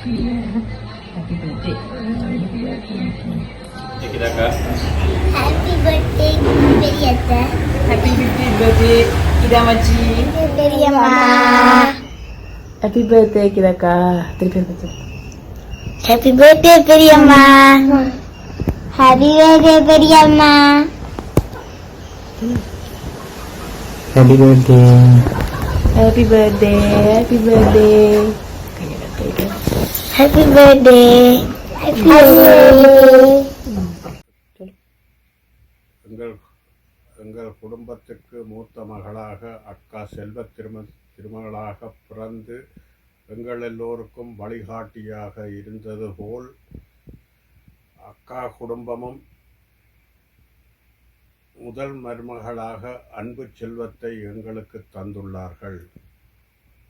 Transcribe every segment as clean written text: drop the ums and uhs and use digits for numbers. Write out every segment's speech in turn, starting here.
Happy birthday. Happy birthday, Periyata. Happy 50th birthday, Kidamachi. Periyamma. Happy birthday, Kidaka. Happy birthday, Periyamma. Happy birthday, Periyamma. Happy birthday. Happy birthday. Happy birthday. Happy birthday. Happy birthday. எங்கள் குடும்பத்துக்கு மூத்த மகளாக அக்கா செல்வ திருமகளாக பிறந்து எங்கள் எல்லோருக்கும் வழிகாட்டியாக இருந்தது போல் அக்கா குடும்பமும் முதல் மருமகளாக அன்பு செல்வத்தை எங்களுக்கு தந்துள்ளார்கள்.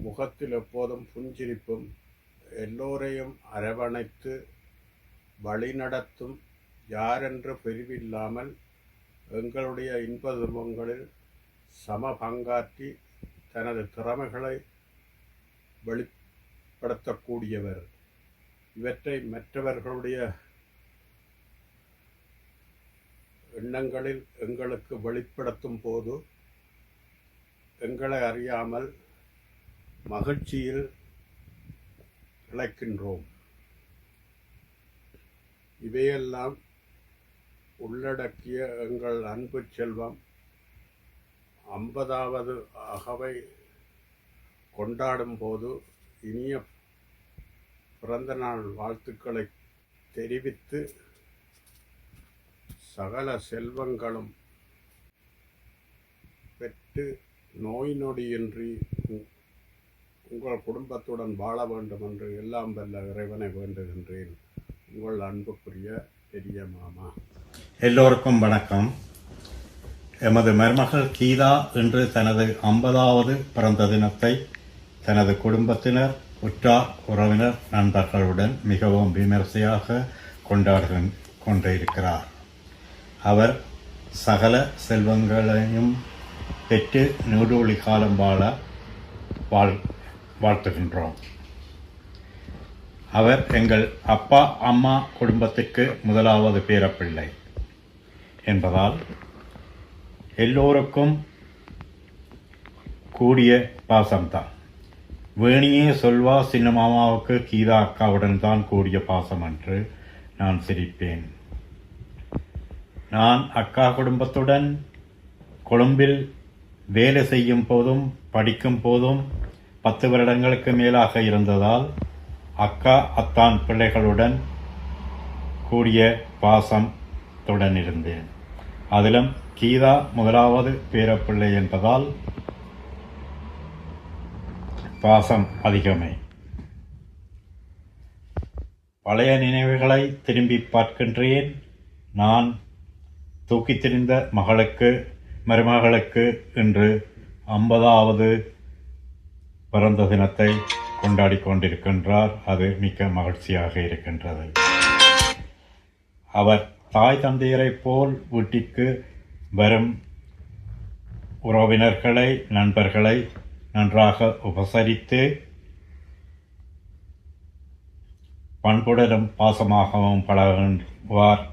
முகத்தில் எப்போதும் புஞ்சிரிப்பும் எல்லோரையும் அரவணைத்து வழிநடத்தும் யாரென்று பிரிவில்லாமல் எங்களுடைய இன்ப துன்பங்களில் சம பங்காற்றி தனது திறமைகளை வெளிப்படுத்தக்கூடியவர். இவற்றை மற்றவர்களுடைய எண்ணங்களில் எங்களுக்கு வெளிப்படுத்தும் போது எங்களை அறியாமல் மகிழ்ச்சியில் இழைக்கின்றோம். இவையெல்லாம் உள்ளடக்கிய எங்கள் அன்பு செல்வம் 50வது அகவை கொண்டாடும் போது இனிய பிறந்தநாள் வாழ்த்துக்களை தெரிவித்து சகல செல்வங்களும் பெற்று நோய் நொடியின்றி உங்கள் குடும்பத்துடன் வாழ வேண்டும் என்று எல்லாம் வல்ல இறைவனை வேண்டுகின்றேன். உங்கள் அன்புக்குரிய பெரிய மாமா. எல்லோருக்கும் வணக்கம். எமது மருமகள் கீதா இன்று தனது 50வது பிறந்த தினத்தை தனது குடும்பத்தினர், உற்றார், உறவினர், நண்பர்களுடன் மிகவும் விமர்சையாக கொண்டிருக்கிறார். அவர் சகல செல்வங்களையும் பெற்று நீடூழி காலம் வாழ வாழ்த்துகின்றோம். அவர் எங்கள் அப்பா அம்மா குடும்பத்திற்கு முதலாவது பேரப்பிள்ளை என்பதால் எல்லோருக்கும் கூடிய பாசம்தான். வேணியே சொல்வா சின்ன மாமாவுக்கு கீதா அக்காவுடன் தான் கூடிய பாசம் என்று நான் சிரிப்பேன். நான் அக்கா குடும்பத்துடன் கொழும்பில் வேலை செய்யும் போதும் படிக்கும் போதும் 10 வருடங்களுக்கு மேலாக இருந்ததால் அக்கா அத்தான் பிள்ளைகளுடன் கூடிய பாசத்துடன் இருந்தேன். அதிலும் கீதா முதலாவது பேரப்பிள்ளை என்பதால் பாசம் அதிகமே. பழைய நினைவுகளை திரும்பி பார்க்கின்றேன். நான் தூக்கித் திரிந்த மருமகளுக்கு இன்று 50வது பிறந்த தினத்தை கொண்டாடி கொண்டிருக்கின்றார். அது மிக்க மகிழ்ச்சியாக இருக்கின்றது. அவர் தாய் தந்தையரைப் போல் வீட்டிற்கு வரும் உறவினர்களை, நண்பர்களை நன்றாக உபசரித்து பண்புடனும் பாசமாகவும் பழகுவார்.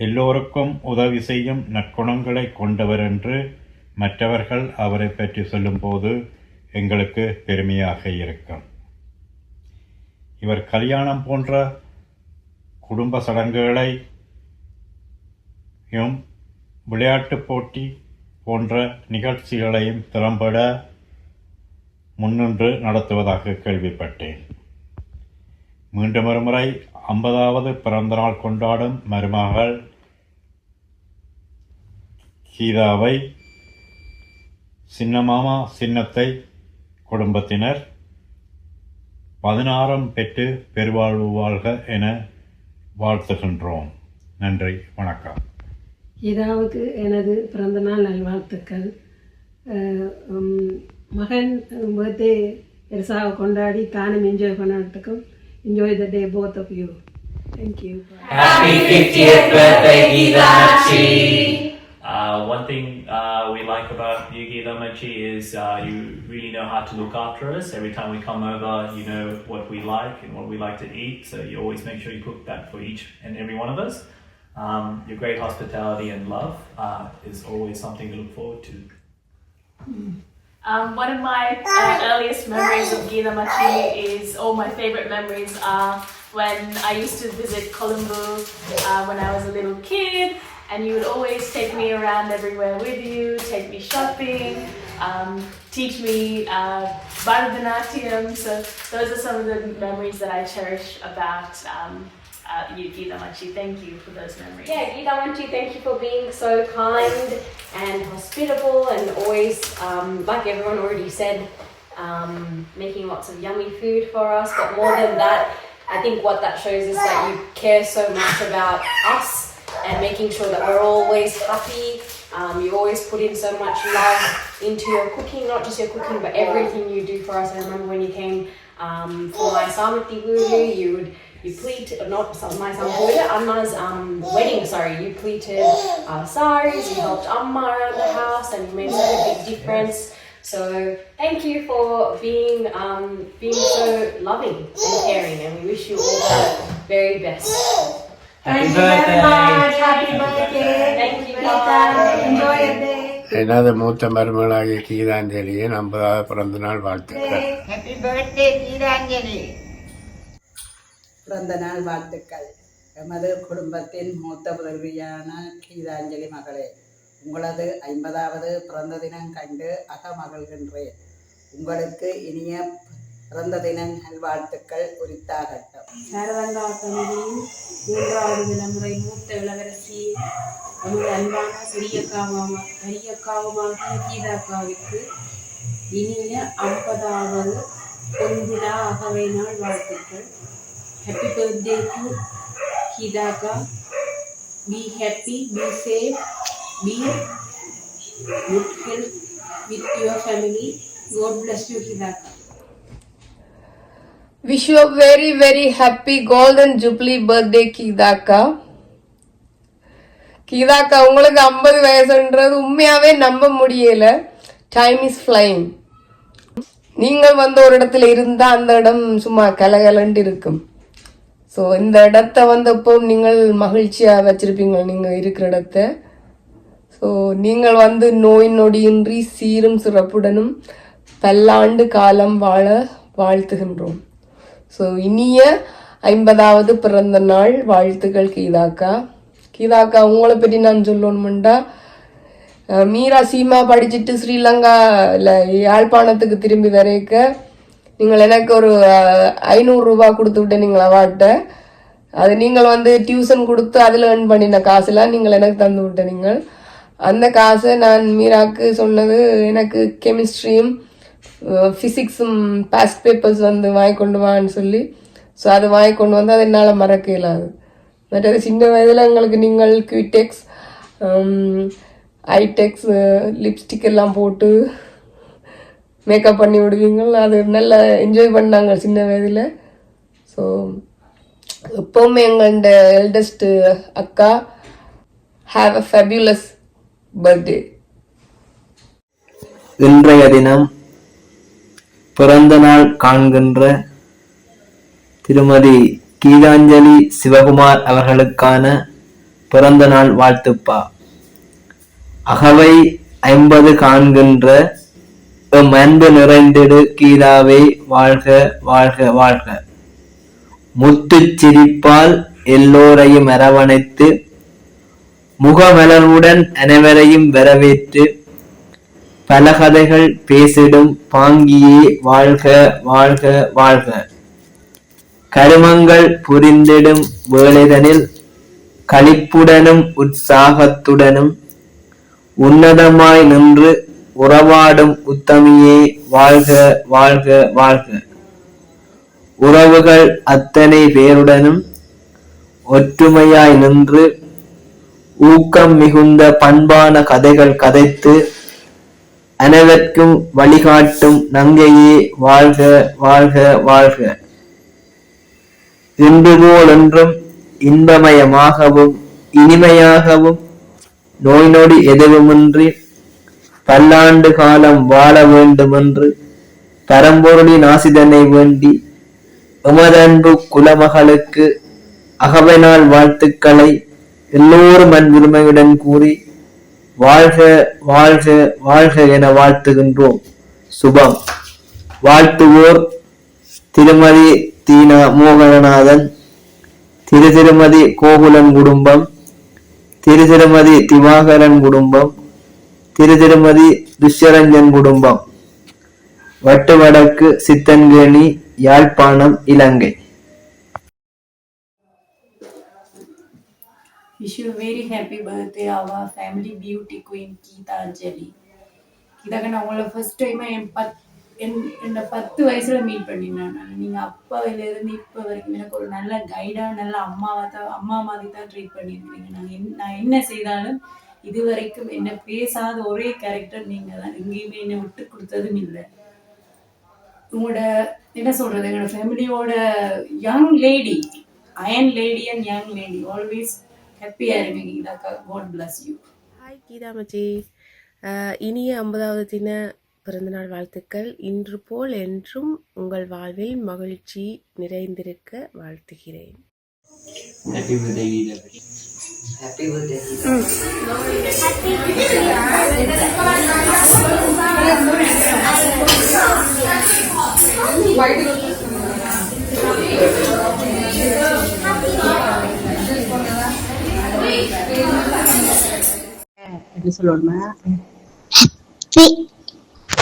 எல்லோருக்கும் உதவி செய்யும் நற்குணங்களை கொண்டவர் என்று மற்றவர்கள் அவரை பற்றி சொல்லும்போது எங்களுக்கு பெருமையாக இருக்கும். இவர் கல்யாணம் போன்ற குடும்ப சடங்குகளையும் விளையாட்டுப் போட்டி போன்ற நிகழ்ச்சிகளையும் திறம்பட முன்னின்று நடத்துவதாக கேள்விப்பட்டேன். மீண்டும் ஒரு முறை 50வது பிறந்தநாள் கொண்டாடும் மருமகள் கீதாவை சின்னமாமா சின்னத்தை குடும்பத்தினர் 16 பெற்று பெருவாழ்வு வாழ்க என வாழ்த்துகின்றோம். நன்றி, வணக்கம். கீதாவுக்கு எனது பிறந்தநாள் நல்வாழ்த்துக்கள். மகன் பர்த்டே பெருசாக கொண்டாடி தானும் enjoy பண்ணதுக்கும் enjoy the day both of you. Thank you. Happy 50th birthday Geetachi. One thing we like about you, Geeta Machi, is you really know how to look after us. Every time we come over, you know what we like and what we like to eat. So you always make sure you cook that for each and every one of us. Your great hospitality and love is always something to look forward to. One of my earliest memories of Geeta Machi is, all my favorite memories are when I used to visit Colombo when I was a little kid, and you would always take me around everywhere with you, take me shopping, teach me Bharatanatyam. So those are some of the memories that I cherish about you, Geeta Machi. Thank you for those memories. Yeah, Geeta Machi, thank you for being so kind and hospitable and always, like everyone already said, making lots of yummy food for us. But more than that, I think what that shows is that you care so much about us and making sure that we're always happy. You always put in so much love into your cooking, not just your cooking, but everything you do for us. I remember when you came for my Samati Guru, you pleated, not my Samati, Amma's wedding, sorry, you pleated saris, you helped Amma around the house, and you made such a big difference. So thank you for being so loving and caring, and we wish you all the very best. Thank you very much. Happy birthday. Thank you, Geeta. Enjoy your day. எனது மூத்த மருமகளாகிய கீதாஞ்சலியின் 50வது பிறந்த நாள் வாழ்த்துக்கள். Happy birthday, Geetanjali. பிறந்த நாள் வாழ்த்துக்கள். எமது குடும்பத்தின் மூத்த புதல்வியான கீதாஞ்சலி மகளே, உங்களது 50வது பிறந்த தினம் கண்டு அகமகிழ்கின்றேன். உங்களுக்கு இனிய பிறந்த தின நல்வாழ்த்துக்கள் உரித்தாகட்டும். சாரதங்கா கமிதியின் 3வது தலைமுறை மூத்த இளவரசி நமது அன்பான பெரியக்காவுமாகிய கீதாக்காவிற்கு இனிய 50வது பொன்விழா அகவை நாள் வாழ்த்துக்கள். Happy birthday to Kidaka. Be happy, be safe, be good health with your family. God bless you, Kidaka. Wish you a very, very happy golden jubilee birthday, Kidaka. கீதாக்கா, உங்களுக்கு 50 வயசுன்றது உண்மையாவே நம்ப முடியல. Time is flying. நீங்கள் வந்து ஒரு இடத்துல இருந்தா அந்த இடம் சும்மா கலகலண்டு இருக்கும். ஸோ இந்த இடத்த வந்து எப்போ நீங்கள் மகிழ்ச்சியாக வச்சிருப்பீங்க நீங்கள் இருக்கிற இடத்த. ஸோ நீங்கள் வந்து நோய் நொடியின்றி சீரும் சிறப்புடனும் பல்லாண்டு காலம் வாழ வாழ்த்துகின்றோம். ஸோ இனிய 50வது பிறந்த நாள் வாழ்த்துக்கள் கீதாக்கா. கீதாக்கா, உங்களை பற்றி நான் சொல்லணும்டா, மீரா சீமா படிச்சுட்டு ஸ்ரீலங்கா இல்லை யாழ்ப்பாணத்துக்கு திரும்பி வரைக்க நீங்கள் எனக்கு ஒரு 500 ரூபா கொடுத்து விட்டு நீங்கள் அவாட்ட, அது நீங்கள் வந்து டியூஷன் கொடுத்து அதில் ஏர்ன் பண்ணின காசுலாம் நீங்கள் எனக்கு தந்து விட்ட. நீங்கள் அந்த காசை நான் மீராக்கு சொன்னது, எனக்கு கெமிஸ்ட்ரியும் ஃபிசிக்ஸும் பாஸ்ட் பேப்பர்ஸ் வந்து வாங்கி கொண்டு வான்னு சொல்லி. ஸோ அது வாங்கி கொண்டு வந்து அது என்னால் மறக்க இயலாது. மற்றது சின்ன வயதில் எங்களுக்கு நீங்கள் குவிடெக்ஸ், ஐடெக்ஸ், லிப்ஸ்டிக் எல்லாம் போட்டு மேக்கப் பண்ணி விடுவீங்க. அது நல்லா என்ஜாய் பண்ணாங்க சின்ன வயதில். ஸோ எப்போவுமே எங்கள்ட எல்டஸ்ட் அக்கா ஹாவ் அ ஃபேபியுலஸ் பர்த்டே. இன்றைய தினம் பிறந்த நாள் காண்கின்ற திருமதி கீதாஞ்சலி சிவகுமார் அவர்களுக்கான பிறந்த நாள் வாழ்த்துப்பா. அகவை 50 காண்கின்ற அன்பு நிறைந்திடு கீதாவை வாழ்க வாழ்க வாழ்க. முத்துச் சிரிப்பால் எல்லோரையும் அரவணைத்து முகமலருடன் அனைவரையும் வரவேற்று பல கதைகள் பேசிடும் பாங்கியே வாழ்க வாழ்க வாழ்க. கருமங்கள் புரிந்திடும் வேளைதனில் களிப்புடனும் உற்சாகத்துடனும் உன்னதமாய் நின்று உறவாடும் உத்தமியே வாழ்க வாழ்க வாழ்க. உறவுகள் அத்தனை பேருடனும் ஒற்றுமையாய் நின்று ஊக்கம் மிகுந்த பண்பான கதைகள் கதைத்து அனைவருக்கும் வழிகாட்டும் நங்கையே வாழ்க வாழ்க வாழ்க. இன்று போல் என்றும் இன்பமயமாகவும் இனிமையாகவும் நோய் நொடி எதுவுமின்றி பல்லாண்டு காலம் வாழ வேண்டுமென்று பரம்பொருளின் ஆசிதனை வேண்டி எமதன்பு குலமகளுக்கு அகவனால் வாழ்த்துக்களை எல்லோரும் அன்புரிமையுடன் கூறி வாழ்க வாழ்க வாழ்க என வாழ்த்துகின்றோம். சுபம். வாழ்த்துவோர் திருமதி தீனா மோகனநாதன், திருமதி கோகுலன் குடும்பம், திருமதி திவாகரன் குடும்பம், திருமதி துஷ்யரஞ்சன் குடும்பம், வட்டு வடக்கு சித்தன்கேணி, யாழ்ப்பாணம், இலங்கை. Wish you a very happy birthday, our family beauty queen Geethanjali. இதாக நான் உங்களை ஃபர்ஸ்ட் டைம் என்னை 10 வயசுல மீட் பண்ணினேன். நீங்கள் அப்பாவிலேருந்து இப்போ வரைக்கும் எனக்கு ஒரு நல்ல கைடாக நல்ல அம்மா மாதிரி தான் ட்ரீட் பண்ணியிருக்கிறீங்க. நான் என்ன செய்தாலும் இது வரைக்கும் என்ன பேசாத ஒரே கேரக்டர் நீங்கள் தான். எங்கேயுமே என்னை விட்டு கொடுத்ததும் இல்லை. உங்களோட என்ன சொல்கிறது, எங்களோட ஃபேமிலியோட young lady, iron lady and young lady, always ஹாப்பியாக இருங்க கீதாக்கா. God bless you. ஹாய் கீதாமச்சி, இனிய 50வது தின பிறந்தநாள் வாழ்த்துக்கள். இன்று போல் என்றும் உங்கள் வாழ்வில் மகிழ்ச்சி நிறைந்திருக்க வாழ்த்துகிறேன். Happy birthday Geeta. Happy birthday. எப்படி சொல்லணுமா?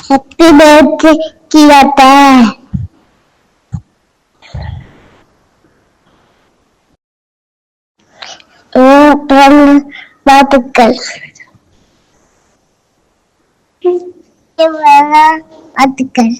ஹாப்பி பர்த்டே கீதாத்தா. வாழ்த்துக்கள். வாழ்த்துக்கள்.